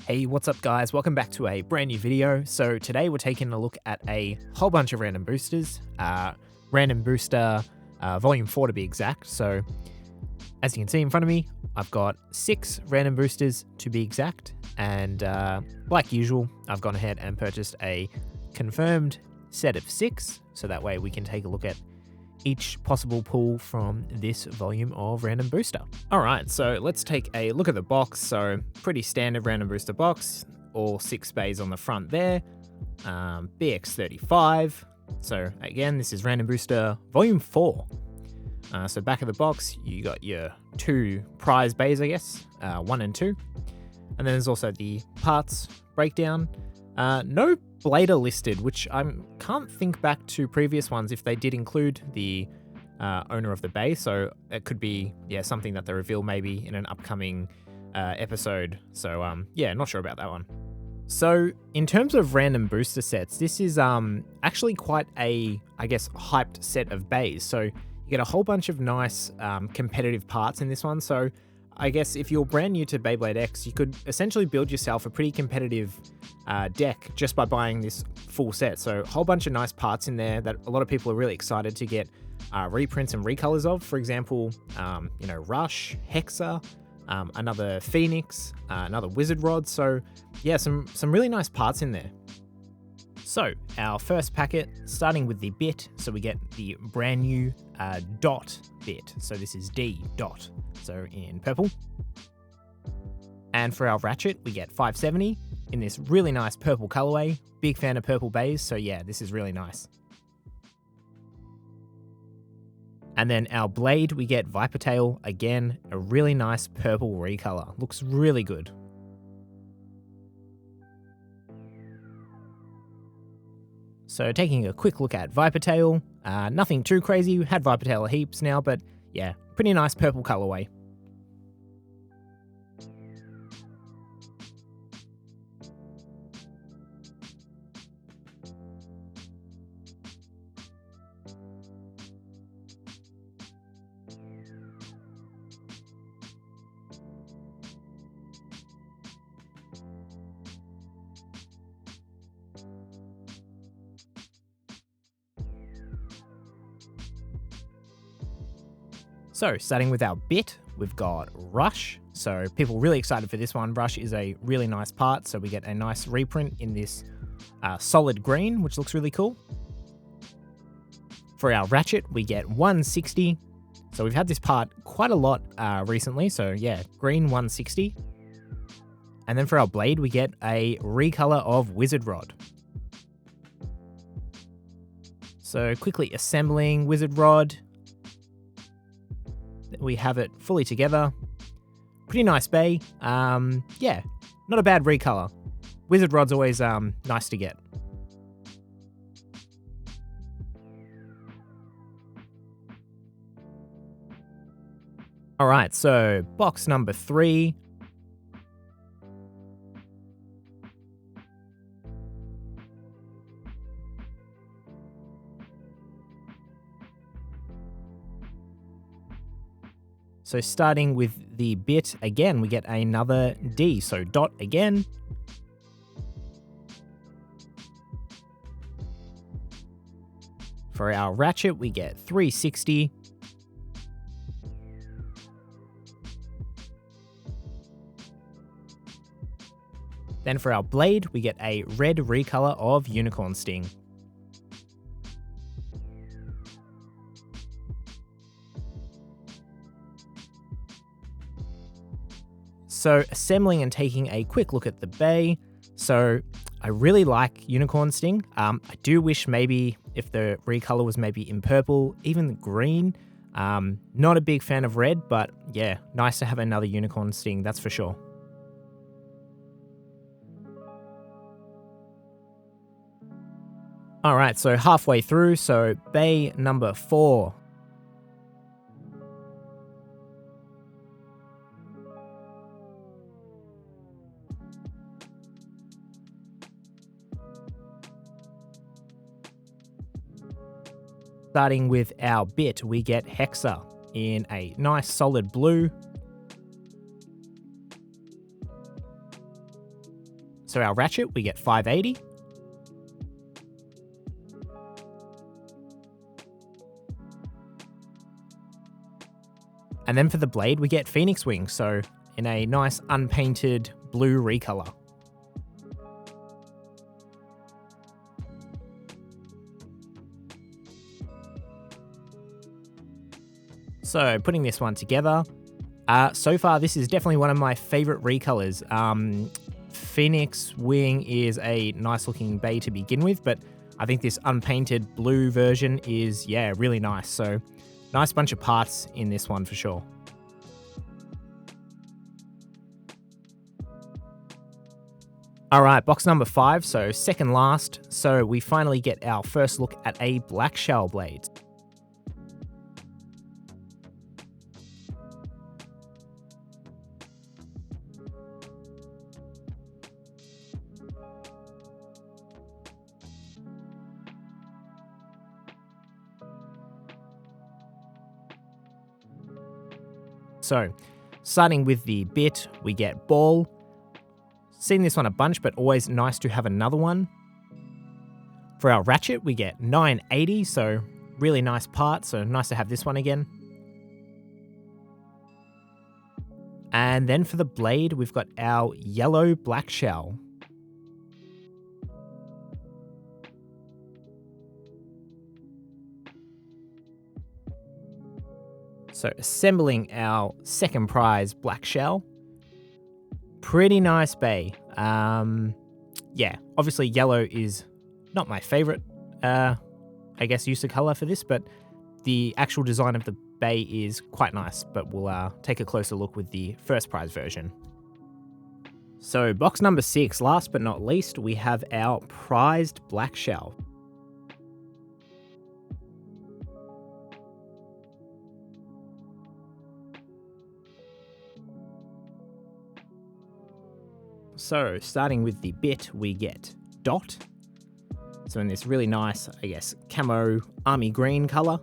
Hey, what's up guys? Welcome back to a brand new video. So today we're taking a look at a whole bunch of random boosters, random booster volume 4 to be exact. So as you can see in front of me, I've got 6 random boosters to be exact. And like usual, I've gone ahead and purchased a confirmed set of 6. So that way we can take a look at each possible pull from this volume of random booster. All right, so let's take a look at the box. So pretty standard random booster box, all 6 bays on the front there, BX-35. So again, this is random booster volume 4. So back of the box, you got your 2 prize bays, I guess, 1 and 2. And then there's also the parts breakdown. No Blader listed, which I can't think back to previous ones if they did include the owner of the bay, so it could be something that they reveal maybe in an upcoming episode. So yeah, not sure about that one. So in terms of random booster sets, this is actually quite a, I guess, hyped set of bays. So you get a whole bunch of nice competitive parts in this one. So I guess if you're brand new to Beybladex, you could essentially build yourself a pretty competitive deck just by buying this full set. So a whole bunch of nice parts in there that a lot of people are really excited to get reprints and recolors of. For example, Rush, Hexa, another Phoenix, another Wizard Rod. So yeah, some really nice parts in there. So our first packet, starting with the bit, so we get the brand new dot bit. So this is D dot, so in purple. And for our ratchet, we get 570 in this really nice purple colorway. Big fan of purple bays, so yeah, this is really nice. And then our blade, we get Viper Tail, again, a really nice purple recolor. Looks really good. So taking a quick look at Viper Tail, nothing too crazy. We had Viper Tail heaps now, but yeah, pretty nice purple colorway. So starting with our bit, we've got Rush. So people really excited for this one. Rush is a really nice part, so we get a nice reprint in this solid green, which looks really cool. For our ratchet, we get 160. So we've had this part quite a lot recently, so yeah, green 160. And then for our blade, we get a recolor of Wizard Rod. So quickly assembling Wizard Rod. We have it fully together. Pretty nice bay. Yeah, not a bad recolor. Wizard Rod's always nice to get. All right, so box number 3. So starting with the bit, again, we get another D, so dot again. For our ratchet, we get 360. Then for our blade, we get a red recolor of Unicorn Sting. So assembling and taking a quick look at the bay. So I really like Unicorn Sting. I do wish maybe if the recolor was maybe in purple, even green. Not a big fan of red, but yeah, nice to have another Unicorn Sting, that's for sure. All right, so halfway through, so bay number 4. Starting with our bit, we get Hexa in a nice solid blue. So our ratchet, we get 580. And then for the blade, we get Phoenix Wing, so in a nice unpainted blue recolor. So putting this one together, so far this is definitely one of my favorite recolors. Phoenix Wing is a nice looking bay to begin with, but I think this unpainted blue version is, yeah, really nice. So nice bunch of parts in this one for sure. All right, box number 5, so second last. So we finally get our first look at a black shell blade. So, starting with the bit, we get ball. Seen this one a bunch, but always nice to have another one. For our ratchet, we get 980, so really nice part, so nice to have this one again. And then for the blade, we've got our yellow black shell. So assembling our second prize black shell. Pretty nice bay. Yeah, obviously yellow is not my favorite, I guess, use of color for this, but the actual design of the bay is quite nice, but we'll take a closer look with the first prize version. So box number 6, last but not least, we have our prized black shell. So starting with the bit, we get Dot. So in this really nice, I guess, camo army green color.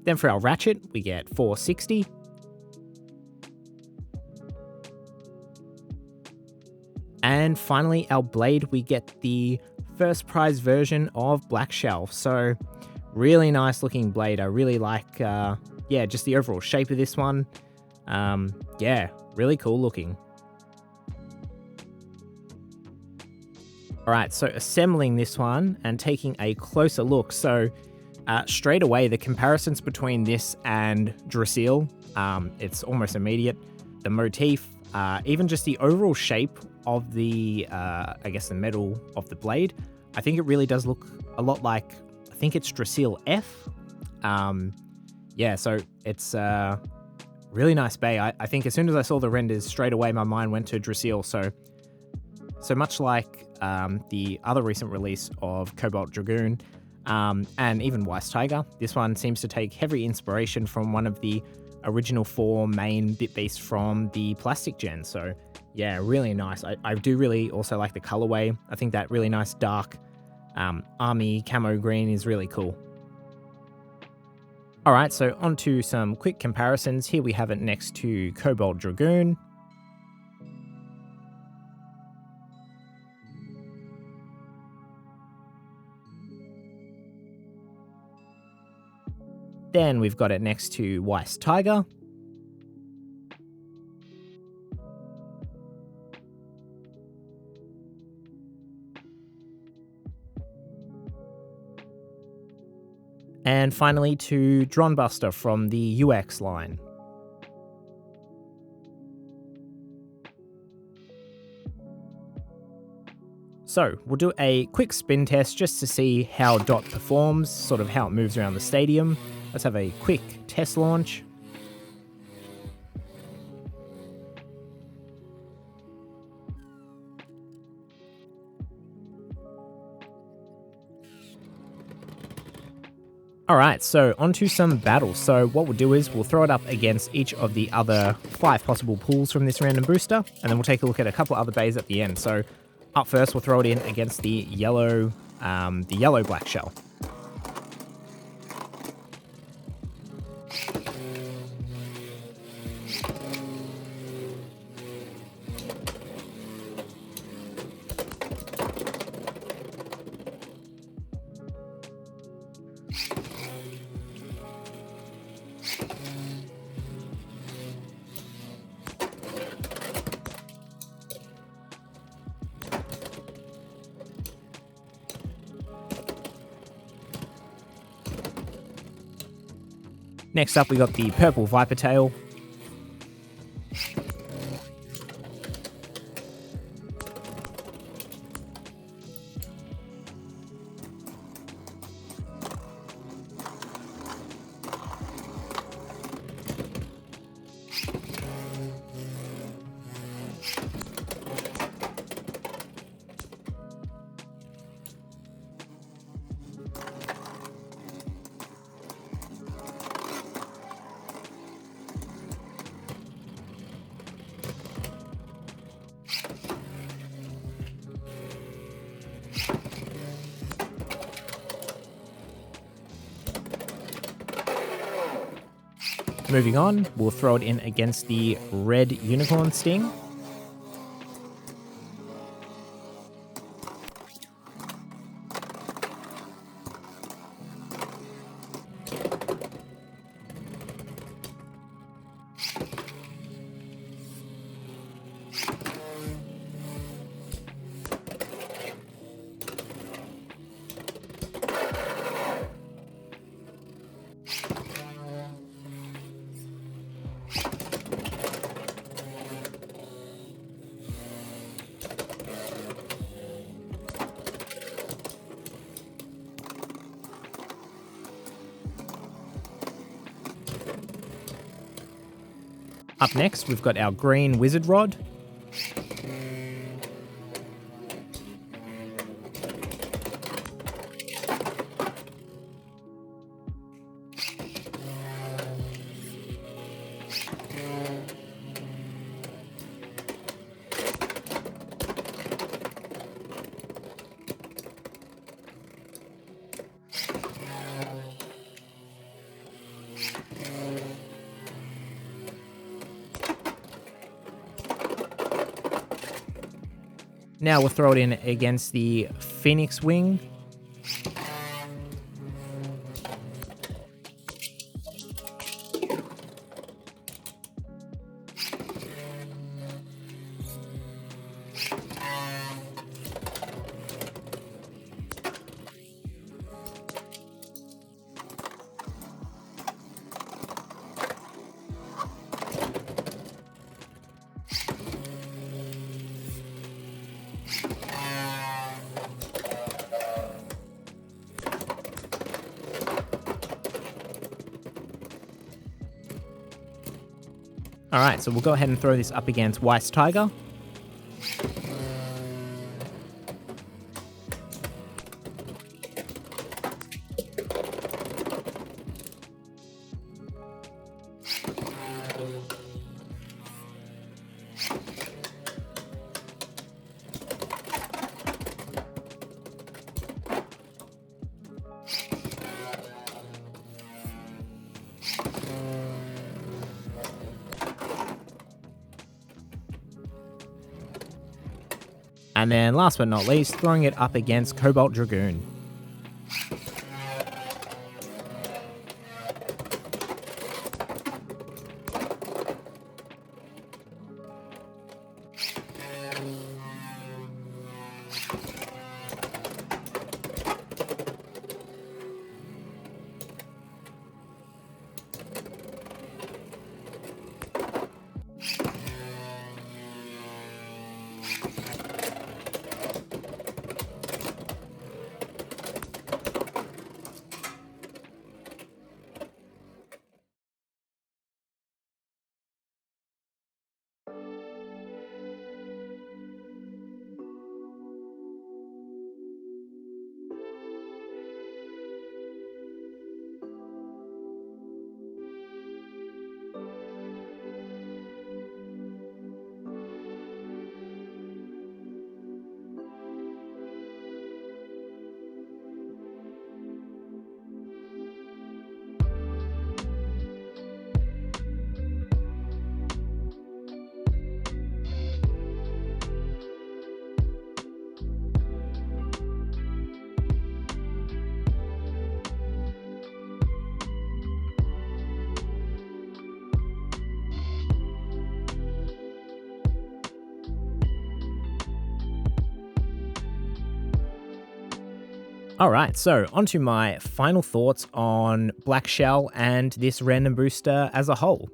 Then for our ratchet, we get 460. And finally, our blade, we get the first prize version of black shell. So really nice looking blade. I really like, yeah, just the overall shape of this one. Yeah, really cool looking. All right, so assembling this one and taking a closer look. So straight away, the comparisons between this and Draciel, it's almost immediate. The motif, even just the overall shape of the, I guess the metal of the blade, I think it really does look a lot like, I think it's Draciel F. Yeah, so it's really nice bay. I think as soon as I saw the renders, straight away my mind went to Draciel. So much like the other recent release of Cobalt Dragoon and even Weiss Tiger, this one seems to take heavy inspiration from one of the original 4 main bit beasts from the plastic gen. So yeah, really nice. I do really also like the colorway. I think that really nice dark army camo green is really cool. All right, so on to some quick comparisons. Here we have it next to Cobalt Dragoon. Then we've got it next to Weiss Tiger. And finally to Dronebuster from the UX line. So we'll do a quick spin test just to see how Dot performs, sort of how it moves around the stadium. Let's have a quick test launch. Alright, so onto some battles. So what we'll do is we'll throw it up against each of the other 5 possible pools from this random booster, and then we'll take a look at a couple of other bays at the end. So up first, we'll throw it in against the yellow black shell. Next up, we got the purple viper tail. Moving on, we'll throw it in against the red unicorn sting. Up next, we've got our green wizard rod. Now we'll throw it in against the phoenix wing. Alright, so we'll go ahead and throw this up against Weiss Tiger. And then last but not least, throwing it up against Cobalt Dragoon. Alright, so onto my final thoughts on Black Shell and this random booster as a whole.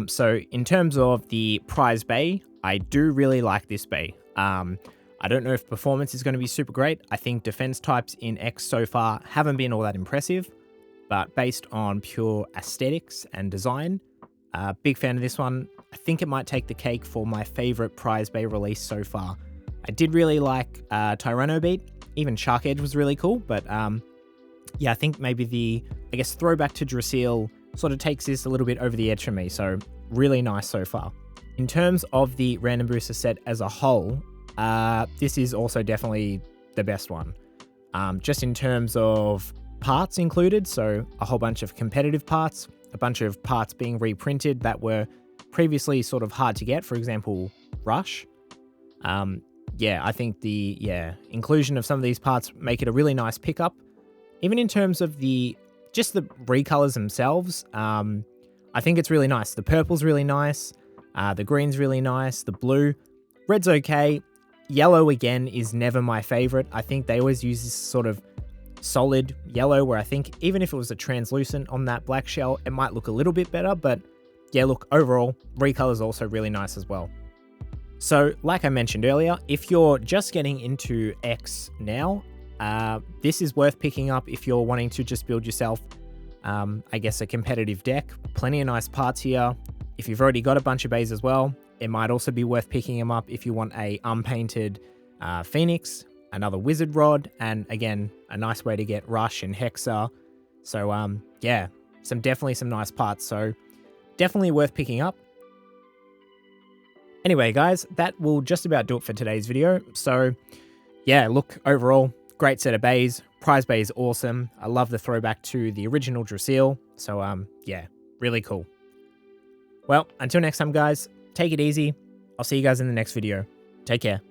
So in terms of the prize bay, I do really like this bay. I don't know if performance is going to be super great. I think defense types in X so far haven't been all that impressive, but based on pure aesthetics and design, big fan of this one. I think it might take the cake for my favorite prize bay release so far. I did really like Tyranno Beat. Even Shark Edge was really cool, but yeah, I think maybe the, throwback to Draciel sort of takes this a little bit over the edge for me, so really nice so far. In terms of the random booster set as a whole, this is also definitely the best one. Just in terms of parts included, so a whole bunch of competitive parts, a bunch of parts being reprinted that were previously sort of hard to get, for example, Rush. Yeah, I think the inclusion of some of these parts make it a really nice pickup. Even in terms of just the recolors themselves, I think it's really nice. The purple's really nice, the green's really nice, the blue, red's okay. Yellow, again, is never my favorite. I think they always use this sort of solid yellow where I think even if it was a translucent on that Black Shell, it might look a little bit better. But yeah, look, overall, recolor's also really nice as well. So, like I mentioned earlier, if you're just getting into X now, this is worth picking up if you're wanting to just build yourself, a competitive deck. Plenty of nice parts here. If you've already got a bunch of bays as well, it might also be worth picking them up if you want a unpainted Phoenix, another Wizard Rod, and again, a nice way to get Rush and Hexa. So, yeah, definitely some nice parts. So, definitely worth picking up. Anyway, guys, that will just about do it for today's video. So, yeah, look, overall, great set of bays. Prize bay is awesome. I love the throwback to the original Draciel. So, yeah, really cool. Well, until next time, guys, take it easy. I'll see you guys in the next video. Take care.